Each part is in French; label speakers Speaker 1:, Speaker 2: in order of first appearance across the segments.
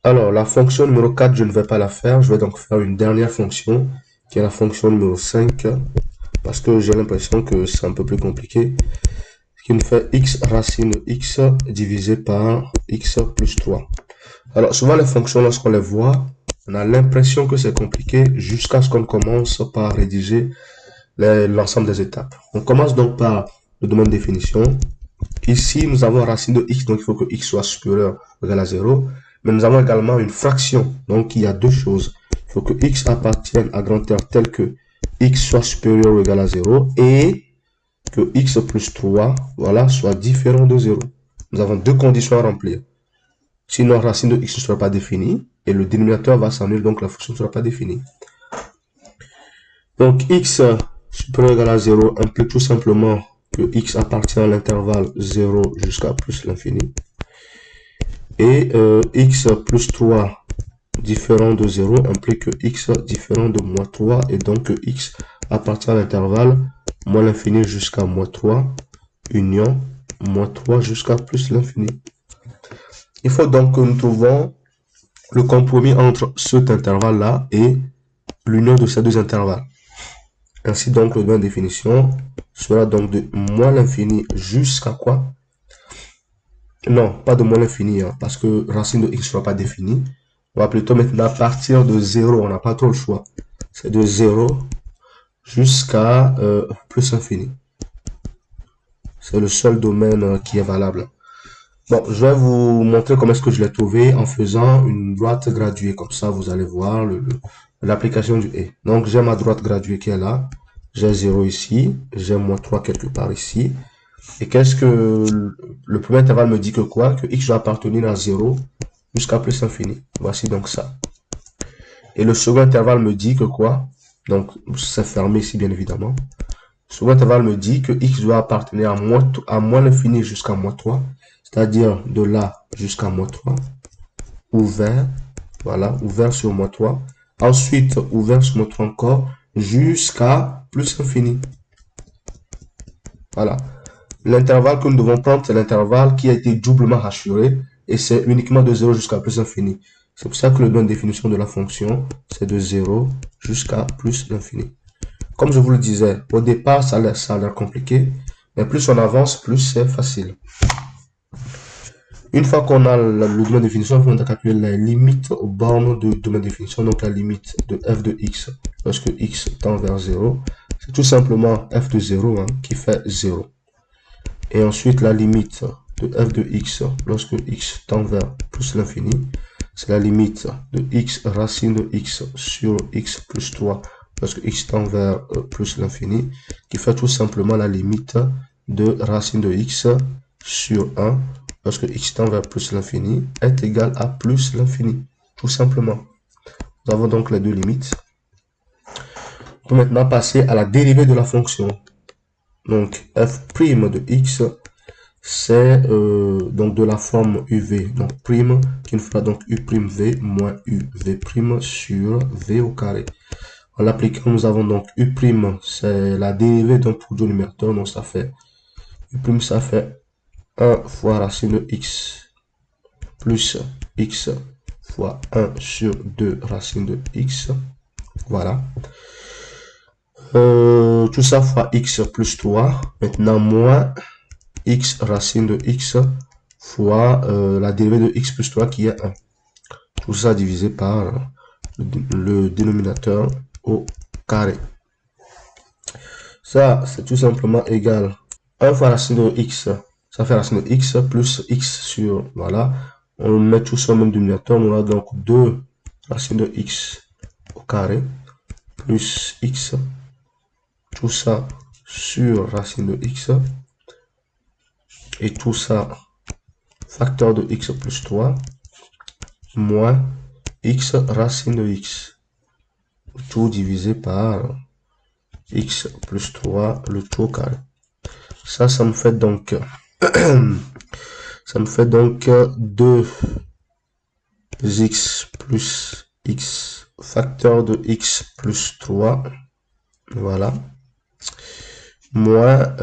Speaker 1: Alors, la fonction numéro 4, je ne vais pas la faire. Je vais donc faire une dernière fonction, qui est la fonction numéro 5, parce que j'ai l'impression que c'est un peu plus compliqué. Qui nous fait x racine de x divisé par x plus 3. Alors, souvent les fonctions, lorsqu'on les voit, on a l'impression que c'est compliqué jusqu'à ce qu'on commence par rédiger l'ensemble des étapes. On commence donc par le domaine de définition. Ici, nous avons racine de x, donc il faut que x soit supérieur ou égal à 0. Mais nous avons également une fraction, donc il y a deux choses. Il faut que x appartienne à grand R tel que x soit supérieur ou égal à 0 et que x plus 3, voilà, soit différent de 0. Nous avons deux conditions à remplir. Sinon, racine de x ne sera pas définie et le dénominateur va s'annuler, donc la fonction ne sera pas définie. Donc, x supérieur ou égal à 0 implique tout simplement que x appartient à l'intervalle 0 jusqu'à plus l'infini. Et x plus 3 différent de 0 implique que x différent de moins 3 et donc que x appartient à l'intervalle moins l'infini jusqu'à moins 3 union moins 3 jusqu'à plus l'infini. Il faut donc que nous trouvions le compromis entre cet intervalle-là et l'union de ces deux intervalles. Ainsi donc, le domaine de définition sera donc de moins l'infini jusqu'à quoi? Non, pas de moins l'infini, hein, parce que racine de x ne sera pas définie. On va plutôt maintenant partir de 0, on n'a pas trop le choix. C'est de 0 jusqu'à plus infini. C'est le seul domaine qui est valable. Bon, je vais vous montrer comment est-ce que je l'ai trouvé en faisant une droite graduée. Comme ça, vous allez voir l'application du et. Donc, j'ai ma droite graduée qui est là. J'ai 0 ici. J'ai moins 3 quelque part ici. Et qu'est-ce que le premier intervalle me dit que quoi? Que x doit appartenir à 0 jusqu'à plus infini. Voici donc ça. Et le second intervalle me dit que quoi? Donc, c'est fermé ici, bien évidemment. Le second intervalle me dit que x doit appartenir à moins l'infini jusqu'à moins 3. C'est-à-dire de là jusqu'à moins 3. Ouvert. Voilà, ouvert sur moins 3. Ensuite, ouvert sur moins 3 encore jusqu'à plus infini. Voilà. L'intervalle que nous devons prendre, c'est l'intervalle qui a été doublement rassuré et c'est uniquement de 0 jusqu'à plus infini. C'est pour ça que le domaine de définition de la fonction, c'est de 0 jusqu'à plus l'infini. Comme je vous le disais, au départ, ça a l'air compliqué, mais plus on avance, plus c'est facile. Une fois qu'on a le domaine de définition, on va calculer la limite aux bornes de domaine de définition, donc la limite de f de x lorsque x tend vers 0. C'est tout simplement f de 0 hein, qui fait 0. Et ensuite, la limite de f de x lorsque x tend vers plus l'infini, c'est la limite de x racine de x sur x plus 3 lorsque x tend vers plus l'infini, qui fait tout simplement la limite de racine de x sur 1 lorsque x tend vers plus l'infini est égal à plus l'infini, tout simplement. Nous avons donc les deux limites. On peut maintenant passer à la dérivée de la fonction. Donc, f' de x, c'est donc de la forme uv. Donc, prime qui nous fera donc u'v moins uv' sur v au carré. En l'appliquant, nous avons donc u', c'est la dérivée d'un produit numérateur. Donc, ça fait u', ça fait 1 fois racine de x plus x fois 1 sur 2 racine de x. Voilà. Tout ça fois x plus 3. Maintenant, moins x racine de x fois la dérivée de x plus 3 qui est 1. Tout ça divisé par le dénominateur au carré. Ça, c'est tout simplement égal 1 fois racine de x. Ça fait racine de x plus x sur, voilà. On met tout ça au même dénominateur. On a donc 2 racine de x au carré plus x. Tout ça sur racine de x. Et tout ça facteur de x plus 3 moins x racine de x. Tout divisé par x plus 3, le tout au carré. Ça me fait donc ça me fait donc 2x plus x facteur de x plus 3, voilà, moins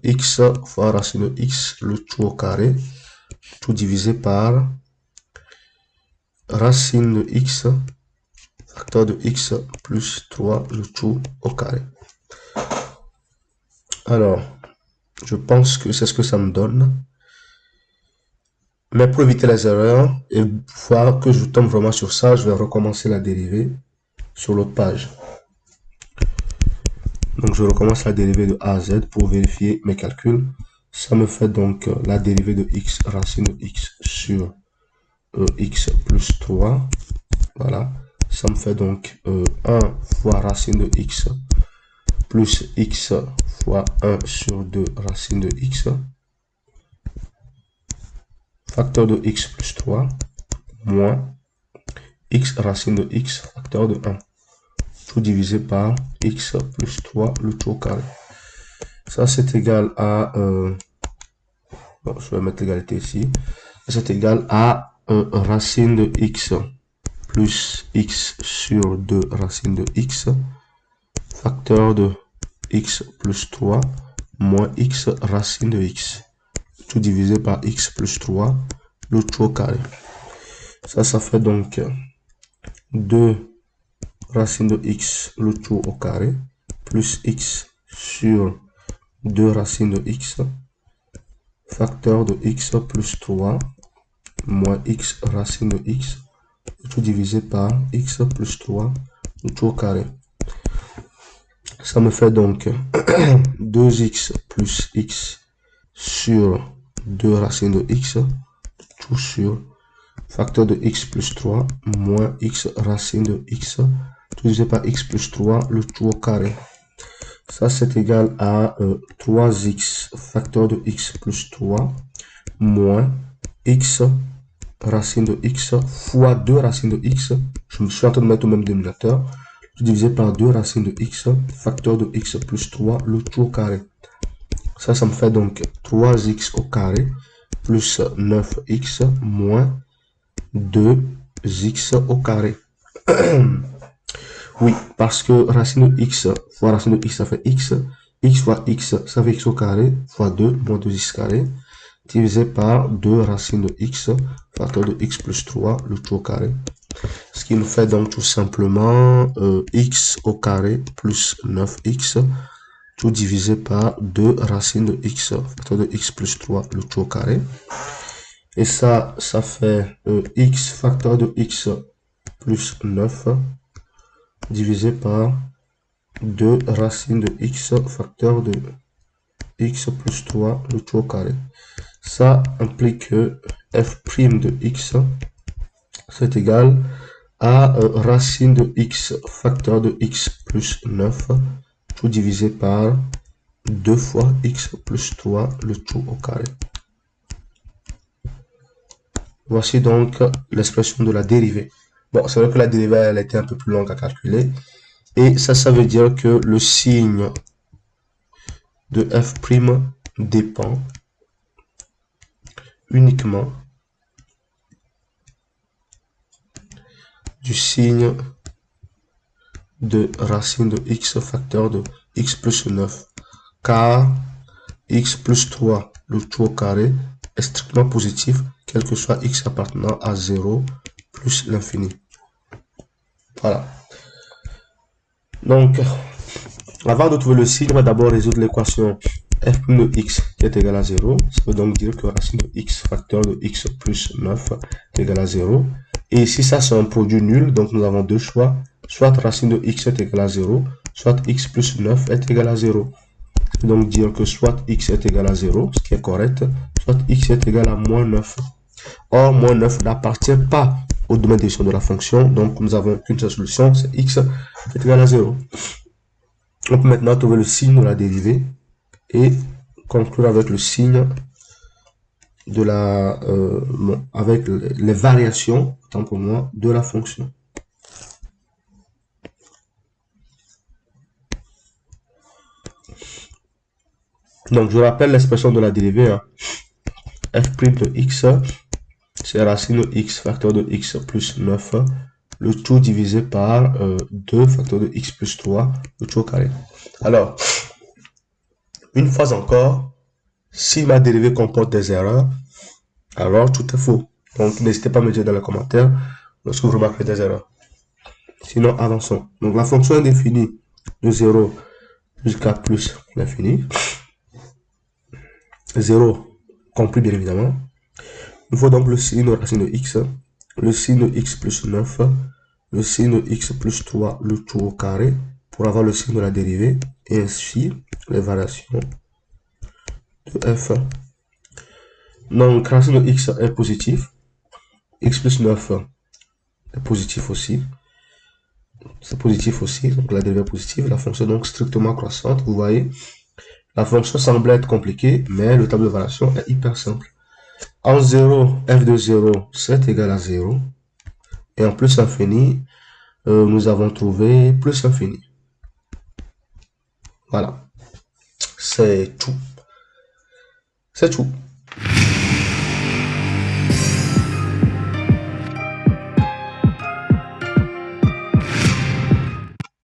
Speaker 1: x fois racine de x, le tout au carré, tout divisé par racine de x, facteur de x plus 3, le tout au carré. Alors, je pense que c'est ce que ça me donne. Mais pour éviter les erreurs, et voir que je tombe vraiment sur ça, je vais recommencer la dérivée sur l'autre page. Donc, je recommence la dérivée de a à z pour vérifier mes calculs. Ça me fait donc la dérivée de x, racine de x sur x plus 3. Voilà. Ça me fait donc 1 fois racine de x plus x fois 1 sur 2 racine de x. Facteur de x plus 3 moins x racine de x facteur de 1. Tout divisé par x plus 3 le tout au carré. Ça c'est égal à... bon, je vais mettre l'égalité ici. C'est égal à racine de x plus x sur 2 racine de x facteur de x plus 3 moins x racine de x. Tout divisé par x plus 3 le tout au carré. Ça fait donc 2 racine de x le tout au carré plus x sur 2 racines de x facteur de x plus 3 moins x racine de x tout divisé par x plus 3 le tout au carré. Ça me fait donc 2x plus x sur 2 racines de x tout sur facteur de x plus 3 moins x racine de x tout divisé par x plus 3 le tout au carré. Ça c'est égal à 3x facteur de x plus 3 moins x racine de x fois 2 racines de x. Je me suis en train de mettre au même dénominateur. Divisé par 2 racines de x facteur de x plus 3 le tout au carré. Ça me fait donc 3x au carré plus 9x moins 2x au carré. Oui, parce que racine de x fois racine de x, ça fait x. X fois x, ça fait x au carré, fois 2, moins 2x carré, divisé par 2 racines de x, facteur de x plus 3, le tout au carré. Ce qui nous fait donc tout simplement x au carré plus 9x, tout divisé par 2 racines de x, facteur de x plus 3, le tout au carré. Et ça fait x facteur de x plus 9 divisé par 2 racines de x facteur de x plus 3 le tout au carré. Ça implique que f' de x c'est égal à racine de x facteur de x plus 9 tout divisé par 2 fois x plus 3 le tout au carré. Voici donc l'expression de la dérivée. Bon, c'est vrai que la dérivée elle était un peu plus longue à calculer. Et ça veut dire que le signe de f' dépend uniquement du signe de racine de x facteur de x plus 9. Car x plus 3 le tout au carré est strictement positif, quel que soit x appartenant à 0 plus l'infini. Voilà. Donc, avant de trouver le signe, on va d'abord résoudre l'équation f' de x qui est égal à 0. Ça veut donc dire que racine de x facteur de x plus 9 est égal à 0. Et ici, ça c'est un produit nul, donc nous avons deux choix. Soit racine de x est égal à 0, soit x plus 9 est égal à 0. Ça veut donc dire que soit x est égal à 0, ce qui est correct, soit x est égal à moins 9. Or, moins 9 n'appartient pas au domaine d'édition de la fonction, donc nous avons qu'une seule solution, c'est x est égal à 0. On peut maintenant trouver le signe de la dérivée et conclure avec le signe de la avec les variations, autant pour moi, de la fonction. Donc je rappelle l'expression de la dérivée, hein. f' de x, c'est racine de x facteur de x plus 9, le tout divisé par 2 facteur de x plus 3, le tout au carré. Alors, une fois encore, si ma dérivée comporte des erreurs, alors tout est faux. Donc n'hésitez pas à me dire dans les commentaires lorsque vous remarquez des erreurs. Sinon, avançons. Donc, la fonction est définie de 0 jusqu'à plus l'infini. 0 compris, bien évidemment. Il faut donc le signe racine de x, le signe x plus 9, le signe x plus 3, le tout au carré, pour avoir le signe de la dérivée, et ainsi les variations de f. Donc, racine de x est positif, x plus 9 est positif aussi, c'est positif aussi, donc la dérivée est positive, la fonction est donc strictement croissante, vous voyez. La fonction semble être compliquée, mais le tableau de variation est hyper simple. En 0, f de 0, c'est égal à 0. Et en plus infini, nous avons trouvé plus infini. Voilà. C'est tout. C'est tout.